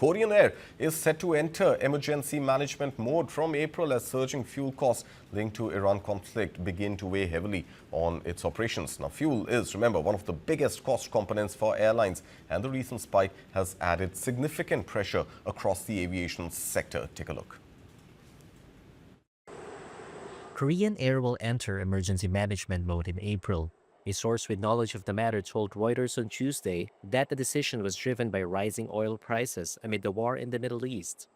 Korean Air is set to enter emergency management mode from April as surging fuel costs linked to Iran conflict begin to weigh heavily on its operations. Now, fuel is, remember, one of the biggest cost components for airlines, and the recent spike has added significant pressure across the aviation sector. Take a look. Korean Air will enter emergency management mode in April. A source with knowledge of the matter told Reuters on Tuesday that the decision was driven by rising oil prices amid the war in the Middle East.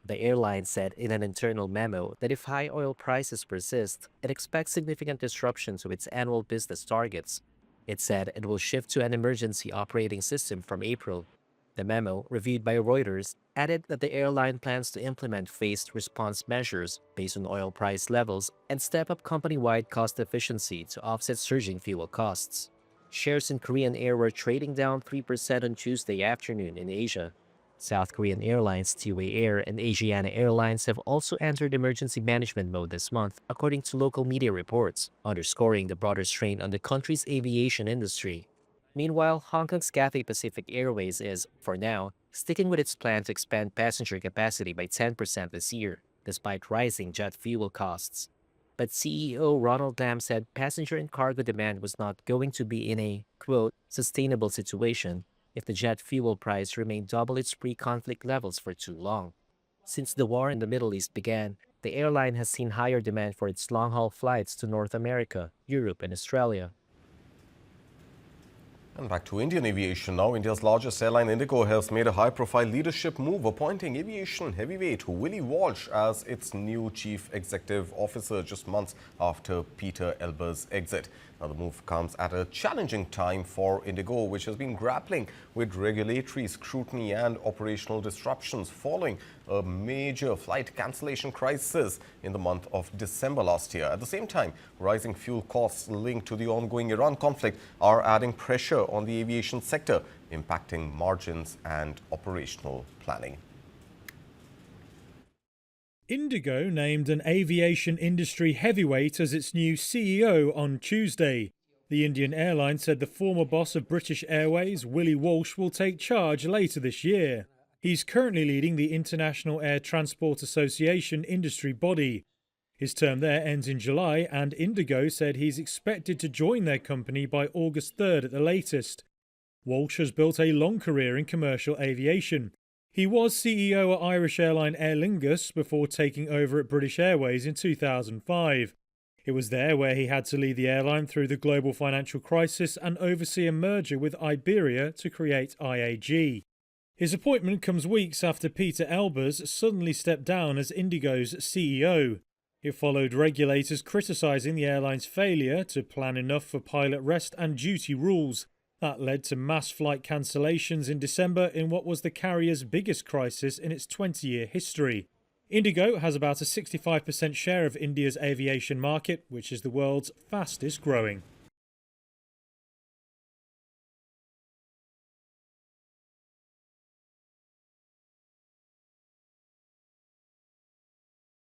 The airline said in an internal memo that if high oil prices persist, it expects significant disruption to its annual business targets. It said it will shift to an emergency operating system from April. The memo, reviewed by Reuters, added that the airline plans to implement phased response measures based on oil price levels and step up company-wide cost efficiency to offset surging fuel costs. Shares in Korean Air were trading down 3% on Tuesday afternoon in Asia. South Korean Airlines, Tiway Air, and Asiana Airlines have also entered emergency management mode this month, according to local media reports, underscoring the broader strain on the country's aviation industry. Meanwhile, Hong Kong's Cathay Pacific Airways is, for now, sticking with its plan to expand passenger capacity by 10% this year, despite rising jet fuel costs. But CEO Ronald Lam said passenger and cargo demand was not going to be in a, quote, sustainable situation if the jet fuel price remained double its pre-conflict levels for too long. Since the war in the Middle East began, the airline has seen higher demand for its long-haul flights to North America, Europe, and Australia. And back to Indian aviation now. India's largest airline, IndiGo, has made a high-profile leadership move, appointing aviation heavyweight Willie Walsh as its new chief executive officer just months after Peter Elber's exit. Now, the move comes at a challenging time for IndiGo, which has been grappling with regulatory scrutiny and operational disruptions following a major flight cancellation crisis in the month of December last year. At the same time, rising fuel costs linked to the ongoing Iran conflict are adding pressure on the aviation sector, impacting margins and operational planning. IndiGo named an aviation industry heavyweight as its new CEO on Tuesday. The Indian airline said the former boss of British Airways, Willie Walsh, will take charge later this year. He's currently leading the International Air Transport Association industry body. His term there ends in July, and IndiGo said he's expected to join their company by August 3rd at the latest. Walsh has built a long career in commercial aviation. He was CEO at Irish airline Aer Lingus before taking over at British Airways in 2005. It was there where he had to lead the airline through the global financial crisis and oversee a merger with Iberia to create IAG. His appointment comes weeks after Peter Elbers suddenly stepped down as IndiGo's CEO. It followed regulators criticising the airline's failure to plan enough for pilot rest and duty rules. That led to mass flight cancellations in December in what was the carrier's biggest crisis in its 20-year history. IndiGo has about a 65% share of India's aviation market, which is the world's fastest growing.